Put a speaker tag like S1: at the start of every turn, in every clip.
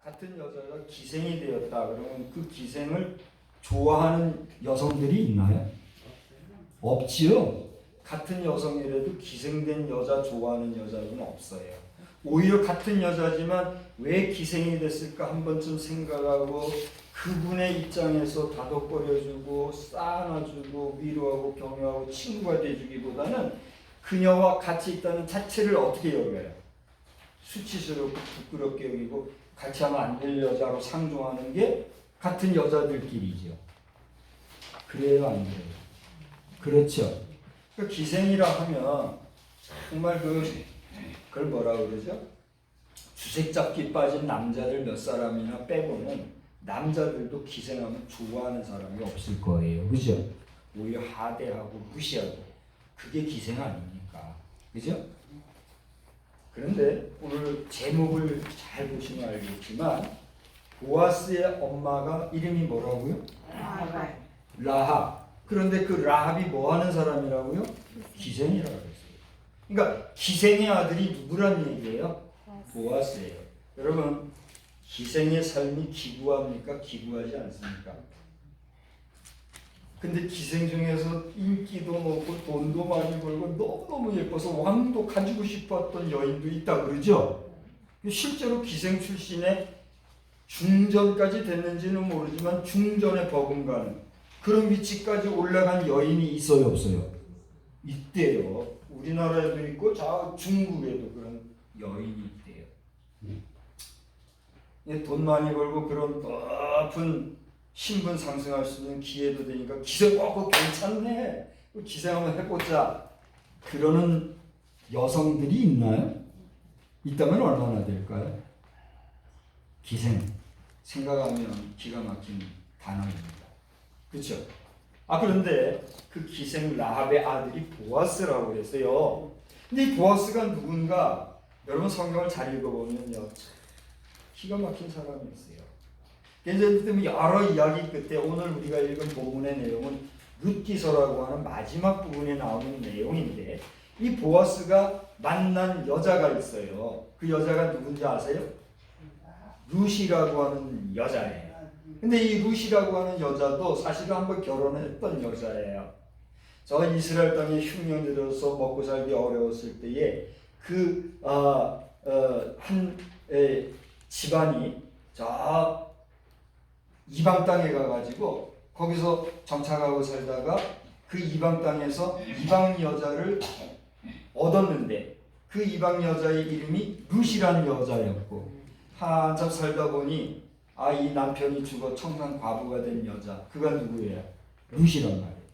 S1: 같은 여자가 기생이 되었다. 그러면 그 기생을 좋아하는 여성들이 있나요? 없지요. 같은 여성이라도 기생된 여자 좋아하는 여자는 없어요. 오히려 같은 여자지만 왜 기생이 됐을까 한 번쯤 생각하고 그분의 입장에서 다독거려주고 쌓아놔주고 위로하고 격려하고 친구가 돼주기보다는 그녀와 같이 있다는 자체를 어떻게 여겨요? 수치스럽고 부끄럽게 여기고 같이 하면 안 될 여자로 상종하는 게 같은 여자들끼리죠. 그래요, 안 그래요? 그렇죠. 그 기생이라 하면 정말 그걸 뭐라 그러죠? 주색잡기 빠진 남자들 몇 사람이나 빼고는 남자들도 기생하면 좋아하는 사람이 없을 거예요. 그죠? 오히려 하대하고 무시하고 그게 기생 아닙니까? 그죠? 그런데 오늘 제목을 잘 보시면 알겠지만 보아스의 엄마가 이름이 뭐라고요? 라합. 그런데 그 라합이 뭐 하는 사람이라고요? 기생이라고 했어요. 그러니까 기생의 아들이 누구란 얘기예요? 보아스예요. 여러분 기생의 삶이 기구합니까? 기구하지 않습니까? 근데 기생 중에서 인기도 높고 돈도 많이 벌고 너무너무 예뻐서 왕도 가지고 싶었던 여인도 있다 그러죠? 실제로 기생 출신의 중전까지 됐는지는 모르지만 중전에 버금가는 그런 위치까지 올라간 여인이 있어요, 없어요? 있대요. 우리나라에도 있고 중국에도 그런 여인이 있대요. 돈 많이 벌고 그런 높은 신분 상승할 수 있는 기회도 되니까 기생 그거 괜찮네. 기생 한번 해보자. 그러는 여성들이 있나요? 있다면 얼마나 될까요? 기생. 생각하면 기가 막힌 단어입니다. 그렇죠? 그런데 그 기생 라합의 아들이 보아스라고 했어요. 근데 이 보아스가 누군가 여러분 성경을 잘 읽어보면요. 기가 막힌 사람이 있어요. 그래서 여러 이야기 끝에 오늘 우리가 읽은 본문의 내용은 룻기서라고 하는 마지막 부분에 나오는 내용인데 이 보아스가 만난 여자가 있어요. 그 여자가 누군지 아세요? 룻이라고 하는 여자예요. 근데 이 룻이라고 하는 여자도 사실은 한번 결혼했던 여자예요. 저 이스라엘 땅에 흉년이 들어서 먹고 살기 어려웠을 때에 한 집안이 저 이방 땅에 가가지고 거기서 정착하고 살다가 그 이방 땅에서 이방 여자를 얻었는데 그 이방 여자의 이름이 룻이라는 여자였고 한참 살다 보니 이 남편이 죽어 청산 과부가 된 여자 그가 누구예요? 룻이란 말이에요.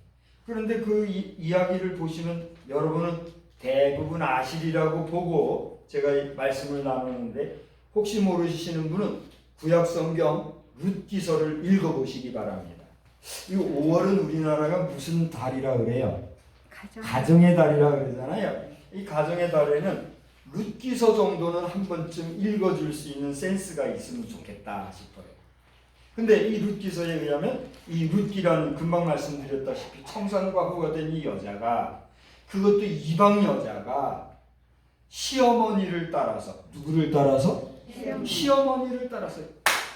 S1: 그런데 그 이야기를 보시면 여러분은 대부분 아시리라고 보고 제가 말씀을 나누는데 혹시 모르시는 분은 구약성경 룻기서를 읽어보시기 바랍니다. 이 5월은 우리나라가 무슨 달이라 그래요? 가정의 달이라 그러잖아요. 이 가정의 달에는 룻기서 정도는 한 번쯤 읽어줄 수 있는 센스가 있으면 좋겠다 싶어요. 근데 이 룻기서에 의하면 이 룻기라는 금방 말씀드렸다시피 청산과부가 된 이 여자가 그것도 이방 여자가 시어머니를 따라서 누구를 따라서? 시어머니를 따라서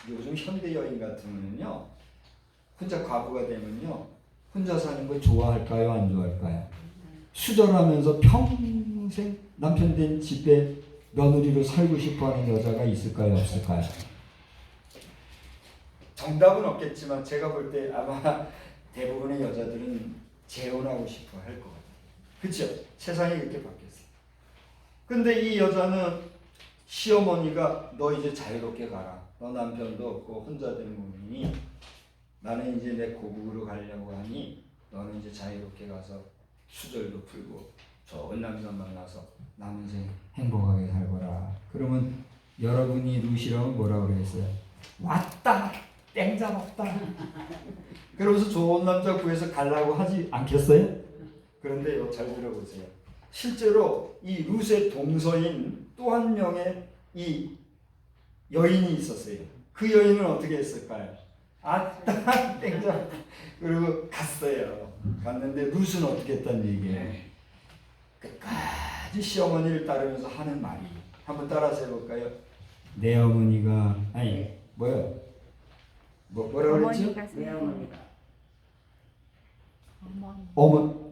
S1: 요즘 현대 여인 같으면요 혼자 과부가 되면요 혼자 사는 거 좋아할까요? 안 좋아할까요? 수절하면서 평생 남편 된 집에 며느리로 살고 싶어하는 여자가 있을까요? 없을까요? 정답은 없겠지만 제가 볼 때 아마 대부분의 여자들은 재혼하고 싶어 할 것 같아요. 그렇죠? 세상이 그렇게 바뀌었어요. 근데 이 여자는 시어머니가 너 이제 자유롭게 가라. 너 남편도 없고 혼자 된 몸이니 나는 이제 내 고국으로 가려고 하니 너는 이제 자유롭게 가서 수절도 풀고 좋은 남자 만나서 남은 생 행복하게 살거라. 그러면 여러분이 룻이라면 뭐라고 그랬어요? 왔다! 땡 잡았다! 그러면서 좋은 남자 구해서 가려고 하지 않겠어요? 그런데요, 잘 들어보세요. 실제로 이 룻의 동서인 또 한 명의 이 여인이 있었어요. 그 여인은 어떻게 했을까요? 아따 땡자 그리고 갔어요. 갔는데 룻은 어떻게 했다는 얘기예요? 끝까지 시어머니를 따르면서 하는 말이 한번 따라서 해볼까요? 내 어머니가 아니 뭐야? 뭐라고 그랬지?
S2: 내 어머니가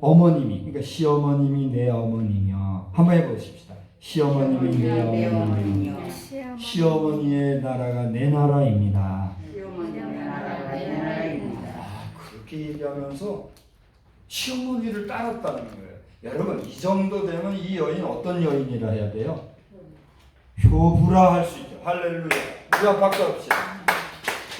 S1: 어머님이 그러니까 시어머님이 내 어머니며 한번 해보십시다. 시어머님이 내 어머니며 시어머니의 나라가 내 나라입니다.
S2: 시어머니의 나라가 내 나라입니다.
S1: 그렇게 얘기하면서 시어머니를 따랐다는 거예요. 여러분 이 정도 되면 이 여인 어떤 여인이라 해야 돼요? 효부라 할 수 있죠. 할렐루야. 우리가 박수 합시다.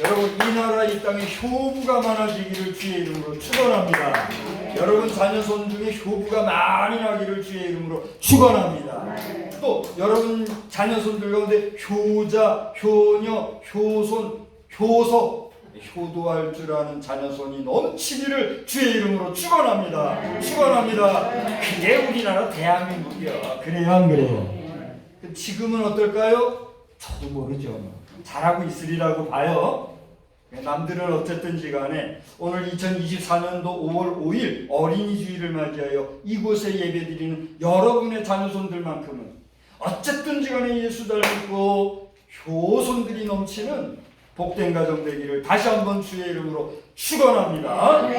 S1: 여러분 이 나라 이 땅에 효부가 많아지기를 주의 이름으로 축원합니다. 여러분 자녀손 중에 효부가 많이 나기를 주의 이름으로 축원합니다. 또 여러분 자녀손들 가운데 효자, 효녀, 효손, 효서, 효도할 줄 아는 자녀손이 넘치기를 주의 이름으로 축원합니다. 축원합니다. 그게 우리나라 대한민국이야. 그래요 안 그래요? 지금은 어떨까요? 저도 모르죠. 잘하고 있으리라고 봐요. 남들은 어쨌든지 간에 오늘 2024년도 5월 5일 어린이주일을 맞이하여 이곳에 예배드리는 여러분의 자녀손들만큼은 어쨌든지 간에 예수 닮고 효손들이 넘치는 복된 가정 되기를 다시 한번 주의 이름으로 축원합니다.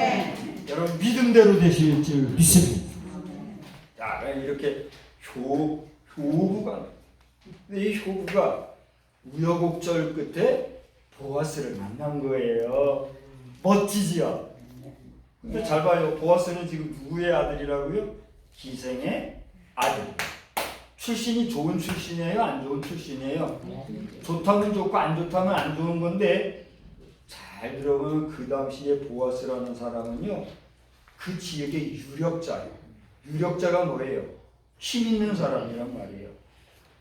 S1: 여러분 믿음대로 되실 줄 믿습니다. 자, 이렇게 효부가 이 효부가 우여곡절 끝에 보아스를 만난 거예요. 멋지지요? 근데 잘 봐요. 보아스는 지금 누구의 아들이라고요? 기생의 아들. 출신이 좋은 출신이에요? 안 좋은 출신이에요? 좋다면 좋고 안 좋다면 안 좋은 건데 잘 들어보면 그 당시에 보아스라는 사람은요. 그 지역의 유력자예요. 유력자가 뭐예요? 힘 있는 사람이란 말이에요.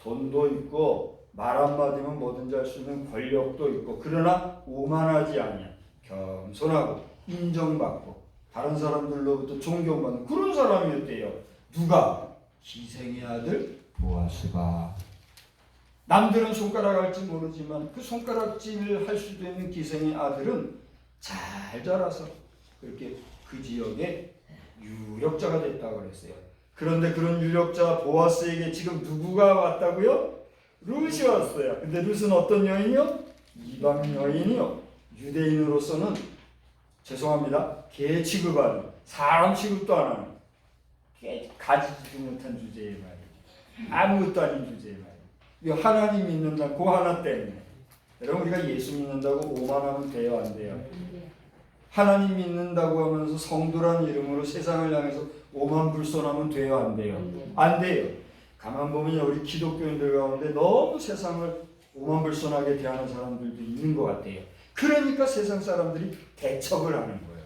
S1: 돈도 있고 말 한마디면 뭐든지 할 수 있는 권력도 있고 그러나 오만하지 아니야. 겸손하고 인정받고 다른 사람들로부터 존경받는 그런 사람이었대요. 누가? 기생의 아들 보아스가. 남들은 손가락 할지 모르지만 그 손가락질을 할 수도 있는 기생의 아들은 잘 자라서 그렇게 그 지역에 유력자가 됐다고 그랬어요. 그런데 그런 유력자 보아스에게 지금 누구가 왔다고요? 룻이 왔어요. 근데 룻은 어떤 여인이요? 이방 여인이요. 유대인으로서는 죄송합니다. 개 취급하는 사람 취급도 안 하는 가지지도 못한 주제의 말이에요. 아무것도 아닌 주제의 말이에요. 하나님 믿는다 그 하나 때문에. 여러분 우리가 예수 믿는다고 오만하면 돼요 안 돼요? 하나님 믿는다고 하면서 성도란 이름으로 세상을 향해서 오만불손하면 돼요 안 돼요? 안 돼요. 가만 보면 우리 기독교인들 가운데 너무 세상을 오만불손하게 대하는 사람들도 있는 것 같아요. 그러니까 세상 사람들이 대척을 하는 거예요.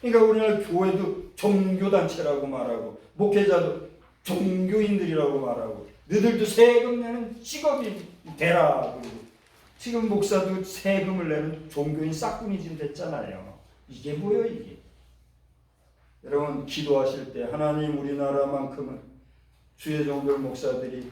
S1: 그러니까 우리나라 교회도 종교단체라고 말하고 목회자도 종교인들이라고 말하고 너희들도 세금 내는 직업이 되라. 그리고 지금 목사도 세금을 내는 종교인 싹군이 지금 됐잖아요. 이게 뭐예요 이게? 여러분 기도하실 때 하나님 우리나라만큼은 주의 종들 목사들이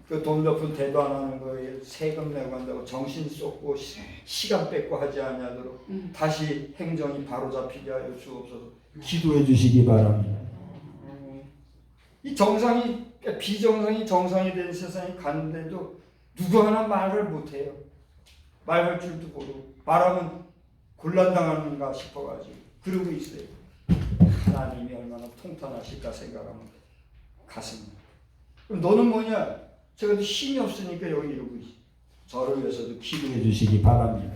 S1: 그 돈 몇 푼 대도 안 하는 거에 세금 내고 한다고 정신 쏟고 시간 뺏고 하지 아니하도록 다시 행정이 바로 잡히게 하여 주옵소서. 기도해 주시기 바랍니다. 이 정상이 비정상이 정상이 된 세상에 갔는데도 누구 하나 말을 못해요. 말할 줄도 모르고 말하면 곤란당하는가 싶어가지고 그러고 있어요. 하나님이 얼마나 통탄하실까 생각하면 가슴. 그럼 너는 뭐냐? 제가 힘이 없으니까 여기 이러고 있어. 저를 위해서도 기도해 주시기 바랍니다.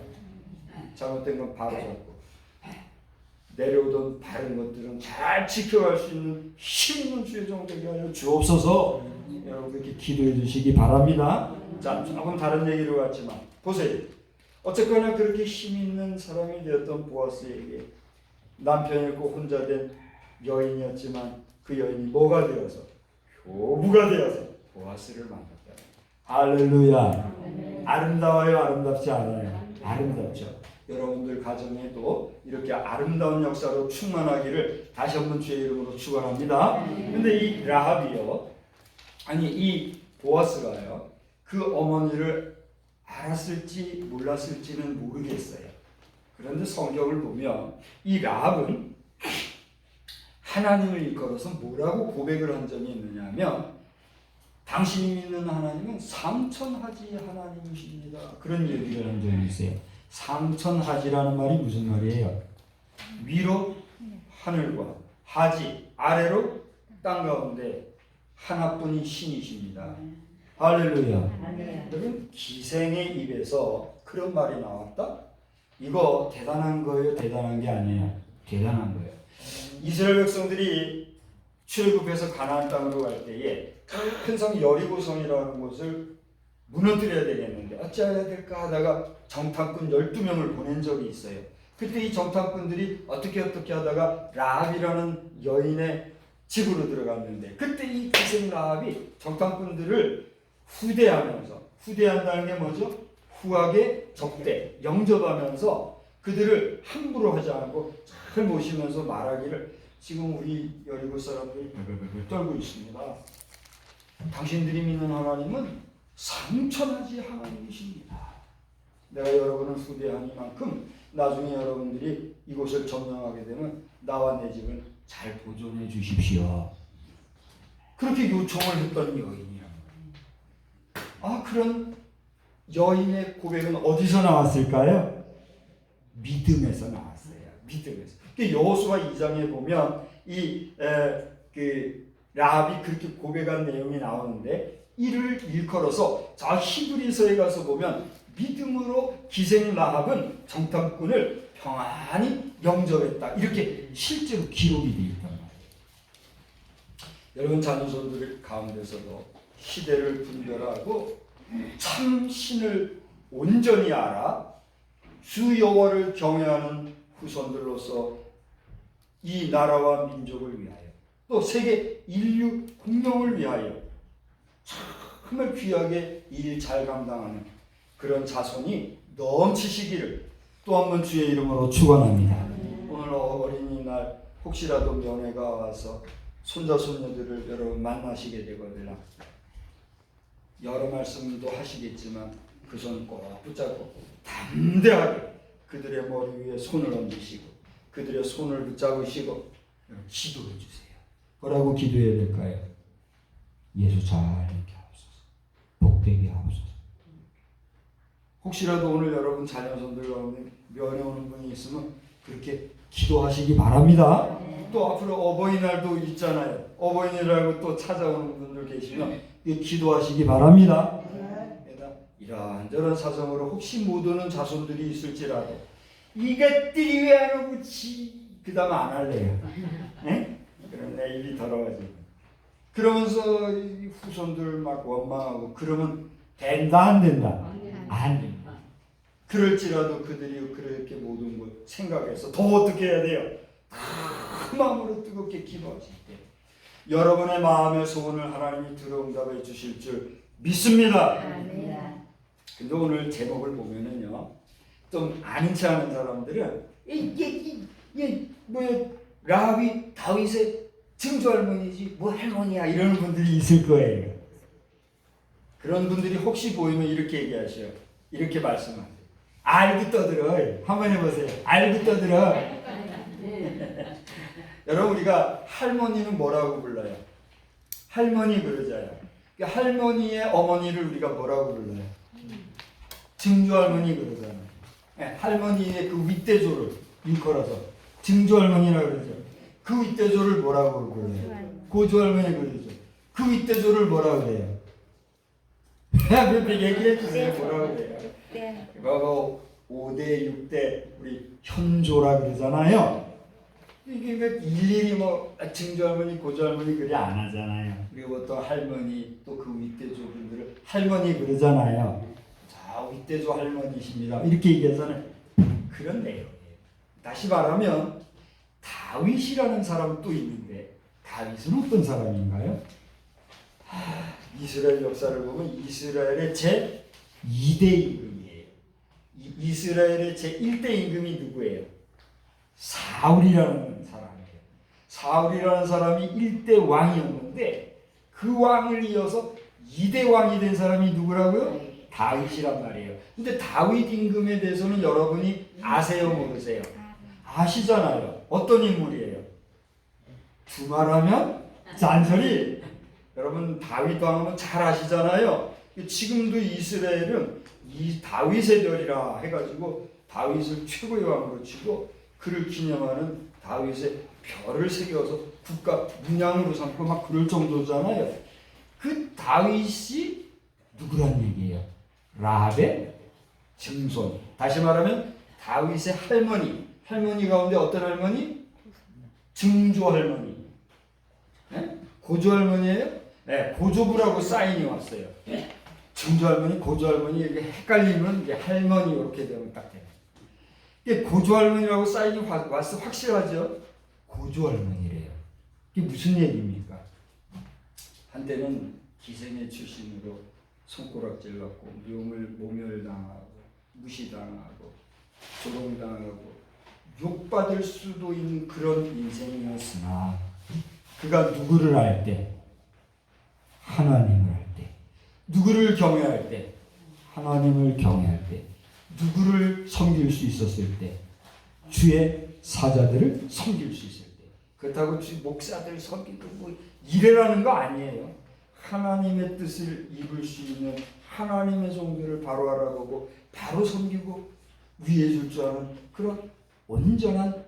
S1: 잘못된 건 바로 잡고 내려오던 바른 것들은 잘 지켜갈 수 있는 힘 있는 주의 종되게 하여 주옵소서. 여러분 그렇게 기도해 주시기 바랍니다. 자, 조금 다른 얘기로 갔지만 보세요. 어쨌거나 그렇게 힘 있는 사람이 되었던 보아스에게 남편이 꼭 혼자 된 여인이었지만 그 여인이 뭐가 되어서 효부가 되어서 보아스를 만났다. 할렐루야. 아름다워요? 아름답지 않아요? 아름답죠. 여러분들 가정에도 이렇게 아름다운 역사로 충만하기를 다시 한번 주의 이름으로 축원합니다. 근데 이 라합이요, 아니 이 보아스가요, 그 어머니를 알았을지 몰랐을지는 모르겠어요. 그런데 성경을 보면 이 라합은 하나님을 일컬어서 뭐라고 고백을 한 점이 있느냐 하면 당신이 믿는 하나님은 삼천하지 하나님이십니다. 그런 얘기를 한 적이 있어요. 삼천하지라는 말이 무슨 말이에요? 위로 하늘과 하지 아래로 땅 가운데 하나뿐인 신이십니다. 할렐루야. 여러분 기생의 입에서 그런 말이 나왔다? 이거 대단한 거예요? 대단한 게 아니에요. 대단한 거예요. 이스라엘 백성들이 출애굽해서 가나안 땅으로 갈 때에 큰 성 여리고성이라는 곳을 무너뜨려야 되겠는데 어찌해야 될까 하다가 정탐꾼 12명을 보낸 적이 있어요. 그때 이 정탐꾼들이 어떻게 하다가 라합이라는 여인의 집으로 들어갔는데 그때 이 기생 라합이 정탐꾼들을 후대한다는 게 뭐죠? 후하게 접대, 영접하면서 그들을 함부로 하지 않고 잘 모시면서 말하기를 지금 우리 여리고 사람들이 벌벌벌 떨고 있습니다. 당신들이 믿는 하나님은 삼천하지 하나님이십니다. 내가 여러분을 후대하니만큼 나중에 여러분들이 이곳을 점령하게 되면 나와 내 집을 잘 보존해 주십시오. 그렇게 요청을 했던 여인이야. 그런 여인의 고백은 어디서 나왔을까요? 믿음에서 나왔어요. 믿음에서. 여호수아 2장에 보면 라합이 그렇게 고백한 내용이 나오는데 이를 일컬어서 저 히브리서에 가서 보면 믿음으로 기생 라합은 정탐꾼을 평안히 영접했다. 이렇게 실제로 기록이 되어 있단 말이에요. 여러분 자녀손들 가운데서도 시대를 분별하고 참 신을 온전히 알아 주 여호와를 경외하는 후손들로서 이 나라와 민족을 위하여 또 세계 인류 공명을 위하여 정말 귀하게 일 잘 감당하는 그런 자손이 넘치시기를 또 한 번 주의 이름으로 축원합니다. 오늘 어린이날 혹시라도 면회가 와서 손자 손녀들을 여러분 만나시게 되거든요. 여러 말씀도 하시겠지만 그 손 꼭 붙잡고 담대하게 그들의 머리 위에 손을 얹으시고 그들의 손을 붙잡으시고 기도해 주세요. 뭐라고 기도해야 될까요? 예수 잘 이렇게 하옵소서. 복되게 하옵소서. 혹시라도 오늘 여러분 자녀손들 가운데 면회 오는 분이 있으면 그렇게 기도하시기 바랍니다. 또 앞으로 어버이날도 있잖아요. 어버이날하고 또 찾아오는 분들 계시면 기도하시기 바랍니다. 이런저런 사정으로 혹시 못 오는 자손들이 있을지라도 이것들이 왜 안 오고 그 다음 안 할래요. 네? 그럼 내 입이 더러워지고 그러면서 후손들 막 원망하고 그러면 된다 안 된다? 안 된다. 그럴지라도 그들이 그렇게 모든 걸 생각해서 더 어떻게 해야 돼요? 그 마음으로 뜨겁게 기도하실 때 여러분의 마음의 소원을 하나님이 들어응답해 주실 줄 믿습니다. 근데 오늘 제목을 보면은요, 좀 아는 체 하는 사람들은 라합이 다윗의 증조 할머니지 뭐 할머니야 이러는 분들이 있을 거예요. 그런 분들이 혹시 보이면 이렇게 얘기하셔요. 이렇게 말씀하세요. 알고 떠들어. 한번 해보세요. 알고 떠들어. 여러분 우리가 할머니는 뭐라고 불러요? 할머니 그러잖아요. 그러니까 할머니의 어머니를 우리가 뭐라고 불러요? 증조할머니 그러잖아요. 네, 할머니의 그 윗대조를 일컬어서 증조할머니라고 그러죠. 그 윗대조를 뭐라고 불러요? 고조할머니 그러죠. 그 윗대조를 뭐라고 그래요? 얘기해 주세요. 뭐라고 그래요? 바로 5대, 6대 우리 현조라 그러잖아요. 이게 일일이 뭐 증조할머니, 고조할머니 그래 안 하잖아요. 그리고 또 할머니 또 그 윗대조 분들을 할머니 그러잖아요. 자 윗대조 할머니십니다. 이렇게 얘기하잖아요. 그런 내용이에요. 다시 말하면 다윗이라는 사람 또 있는데 다윗은 어떤 사람인가요? 이스라엘 역사를 보면 이스라엘의 제 2대 임금이에요. 이스라엘의 제 1대 임금이 누구예요? 사울이라는 사람이에요. 사울이라는 사람이 1대 왕이었는데 그 왕을 이어서 2대 왕이 된 사람이 누구라고요? 다윗이란 말이에요. 근데 다윗 임금에 대해서는 여러분이 아세요 모르세요? 아시잖아요. 어떤 인물이에요? 두말하면 잔소리 여러분 다윗 왕은 잘 아시잖아요. 지금도 이스라엘은 이 다윗의 별이라 해가지고 다윗을 최고의 왕으로 치고 그를 기념하는 다윗의 별을 새겨서 국가 문양으로 삼고 막 그럴 정도잖아요. 그 다윗이 누구란 얘기예요? 라합의 증손. 다시 말하면 다윗의 할머니. 할머니 가운데 어떤 할머니? 증조 할머니. 네? 고조 할머니예요? 네, 고조부라고 사인이 왔어요. 증조 할머니, 고조 할머니 이렇게 헷갈리면 이제 할머니 이렇게 되면 딱 돼요. 이게 고조 할머니라고 사인이 왔어 확실하죠? 고조 할머니래요. 이게 무슨 얘기입니까? 한때는 기생의 출신으로 손가락질 받고 모멸당하고 무시당하고 조롱당하고 욕받을 수도 있는 그런 인생이었으나 그가 누구를 알 때? 하나님을 알 때. 누구를 경외할 때? 하나님을 경외할 때. 누구를 섬길 수 있었을 때? 주의 사자들을 섬길 수 있을 때. 그렇다고 목사들 섬기고 뭐 이래라는 거 아니에요. 하나님의 뜻을 입을 수 있는 하나님의 종들을 바로 알아보고 바로 섬기고 위해 줄 줄 아는 그런 온전한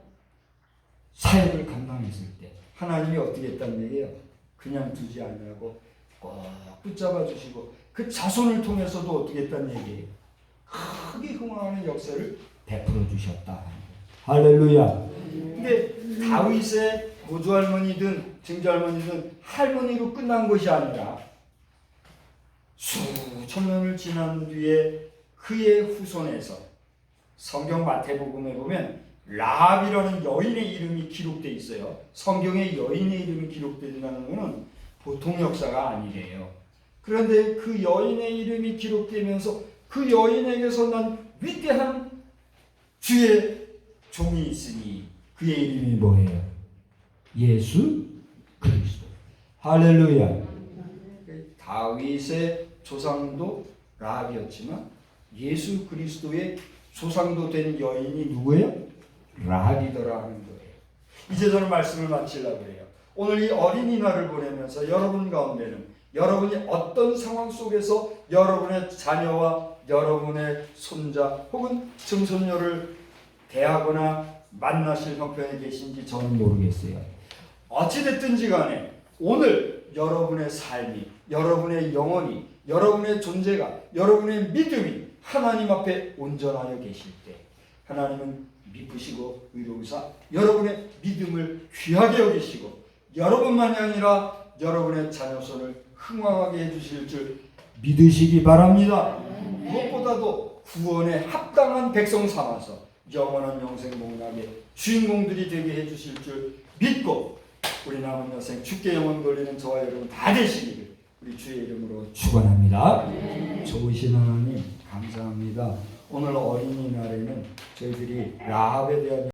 S1: 사역을 감당했을 때 하나님이 어떻게 했다는 얘기예요? 그냥 두지 않으라고 꼭 붙잡아 주시고 그 자손을 통해서도 어떻게 했다는 얘기예요? 크게 흥황하는 역사를 베풀어 주셨다. 할렐루야. 근데 다윗의 고조 할머니든 증조 할머니든 할머니로 끝난 것이 아니라 수천 년을 지난 뒤에 그의 후손에서 성경 마태복음에 보면 라합이라는 여인의 이름이 기록되어 있어요. 성경에 여인의 이름이 기록된다는 것은 보통 역사가 아니래요. 그런데 그 여인의 이름이 기록되면서 그 여인에게서 난 위대한 주의 종이 있으니 그의 이름이 뭐예요? 예수 그리스도. 할렐루야. 다윗의 조상도 라합이었지만 예수 그리스도의 조상도 된 여인이 누구예요? 라합이더라 하는 거예요. 이제 저는 말씀을 마치려고 해요. 오늘 이 어린이날을 보내면서 여러분 가운데는 여러분이 어떤 상황 속에서 여러분의 자녀와 여러분의 손자 혹은 증손녀를 대하거나 만나실 형편에 계신지 저는 모르겠어요. 어찌됐든지 간에 오늘 여러분의 삶이, 여러분의 영혼이, 여러분의 존재가, 여러분의 믿음이 하나님 앞에 온전하여 계실 때 하나님은 미쁘시고 의로우사 여러분의 믿음을 귀하게 여기시고 여러분만이 아니라 여러분의 자녀손을 흥왕하게 해주실 줄 믿으시기 바랍니다. 무엇보다도 구원에 합당한 백성 삼아서 영원한 영생 복락의 주인공들이 되게 해주실 줄 믿고 우리 남은 여생 주께 영원 걸리는 저와 여러분 다 되시기를 우리 주의 이름으로 축원합니다. 좋으신 하나님 감사합니다. 오늘 어린이날에는 저희들이 라합에 대한